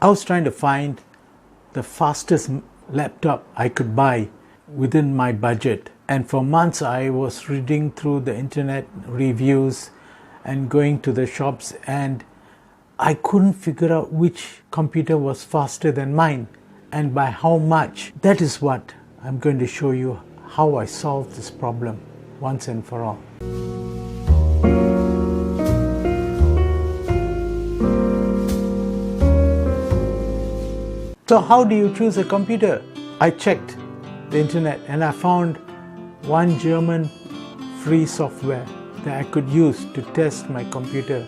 I was trying to find the fastest laptop I could buy within my budget. And for months I was reading through the internet reviews and going to the shops, and I couldn't figure out which computer was faster than mine and by how much. That is what I'm going to show you, how I solved this problem once and for all. So how do you choose a computer? I checked the internet and I found one German free software that I could use to test my computer,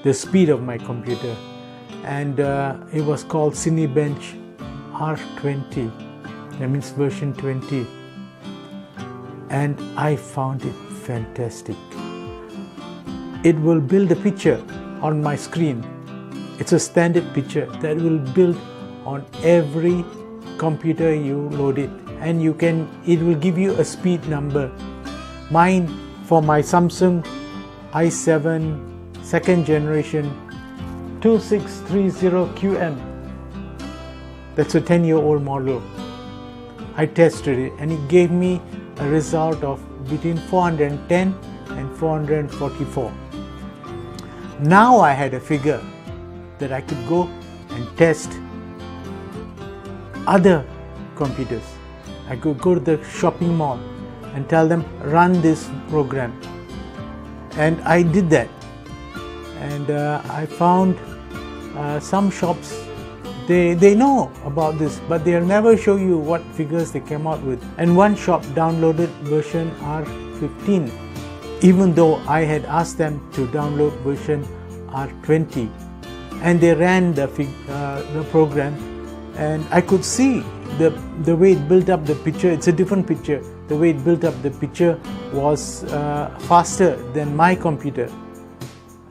the speed of my computer, and it was called Cinebench R20, that means version 20, and I found it fantastic. It will build a picture on my screen. It's a standard picture that will build on every computer you load it, and it will give you a speed number. Mine, for my Samsung i7 second generation 2630QM, that's a 10-year-old model. I tested it and it gave me a result of between 410 and 444. Now I had a figure that I could go and test other computers. I could go to the shopping mall and tell them, run this program. And I did that. And I found some shops, they know about this, but they'll never show you what figures they came out with. And one shop downloaded version R15, even though I had asked them to download version R20. And they ran the program, and I could see the way it built up the picture. It's a different picture. The way it built up the picture was faster than my computer,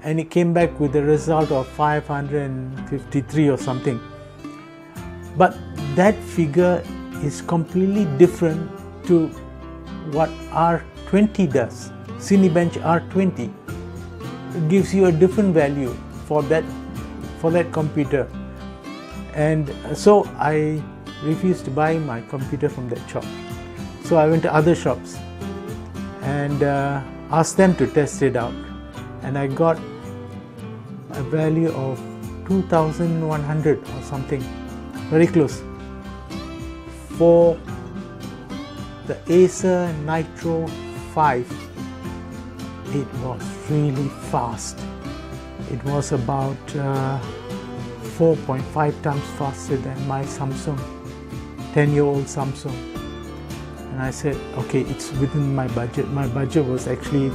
and it came back with a result of 553 or something. But that figure is completely different to what R20 does. Cinebench R20, it gives you a different value for that computer. And so I refused to buy my computer from that shop. So I went to other shops and asked them to test it out, and I got a value of 2100 or something, very close, for the Acer Nitro 5. It was really fast. It was about 4.5 times faster than my Samsung, 10-year-old Samsung. And I said, okay, it's within my budget. My budget was actually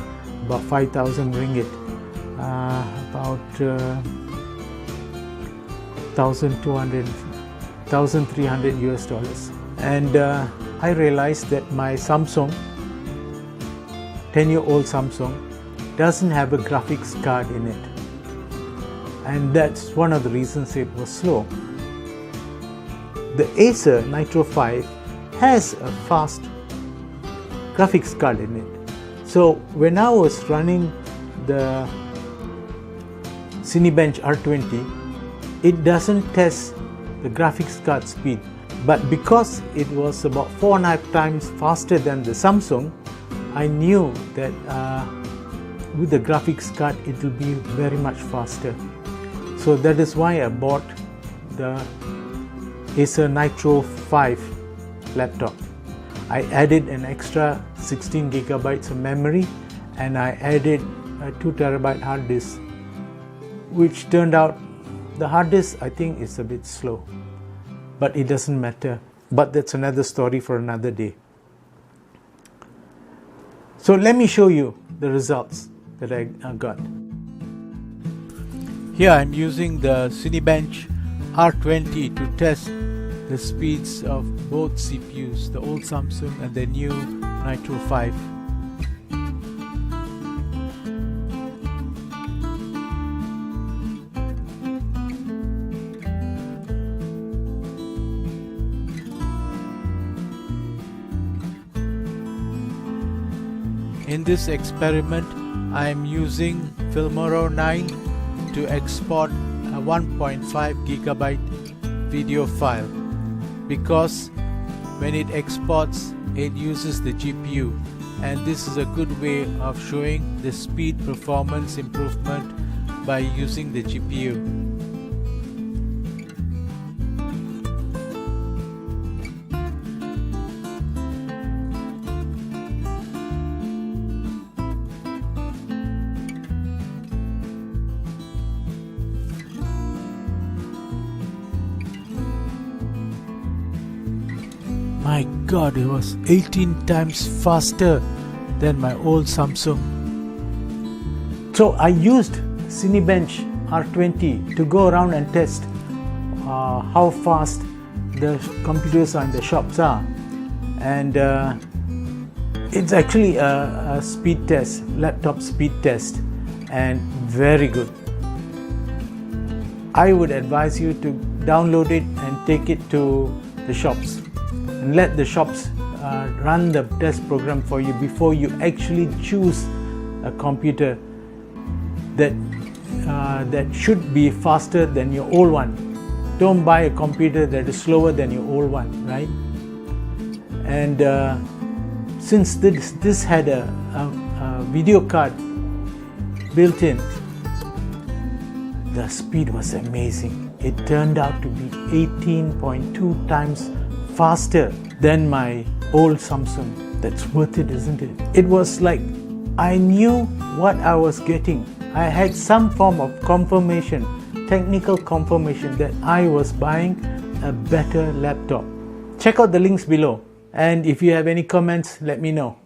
about 5,000 ringgit, about 1,200, 1,300 US dollars. And I realized that my Samsung, 10-year-old Samsung, doesn't have a graphics card in it. And that's one of the reasons it was slow. The Acer Nitro 5 has a fast graphics card in it. So when I was running the Cinebench R20, it doesn't test the graphics card speed. But because it was about 4.5 times faster than the Samsung, I knew that with the graphics card it will be very much faster. So that is why I bought the Acer Nitro 5 laptop. I added an extra 16 gigabytes of memory, and I added a 2 terabyte hard disk, which turned out the hard disk I think is a bit slow, but it doesn't matter. But that's another story for another day. So let me show you the results that I got. Here I'm using the Cinebench R20 to test the speeds of both CPUs, the old Samsung and the new Nitro 5. In this experiment, I am using Filmora 9 to export 1.5 gigabyte video file, because when it exports it uses the GPU, and this is a good way of showing the speed performance improvement by using the GPU. My God, it was 18 times faster than my old Samsung. So I used Cinebench R20 to go around and test how fast the computers in the shops are, and it's actually a speed test, laptop speed test, and very good. I would advise you to download it and take it to the shops and let the shops run the test program for you before you actually choose a computer that should be faster than your old one. Don't buy a computer that is slower than your old one, right? And since this had a video card built in, the speed was amazing. It turned out to be 18.2 times faster than my old Samsung. That's worth it, isn't it? It was like I knew what I was getting. I had some form of confirmation, technical confirmation, that I was buying a better laptop. Check out the links below, and if you have any comments, let me know.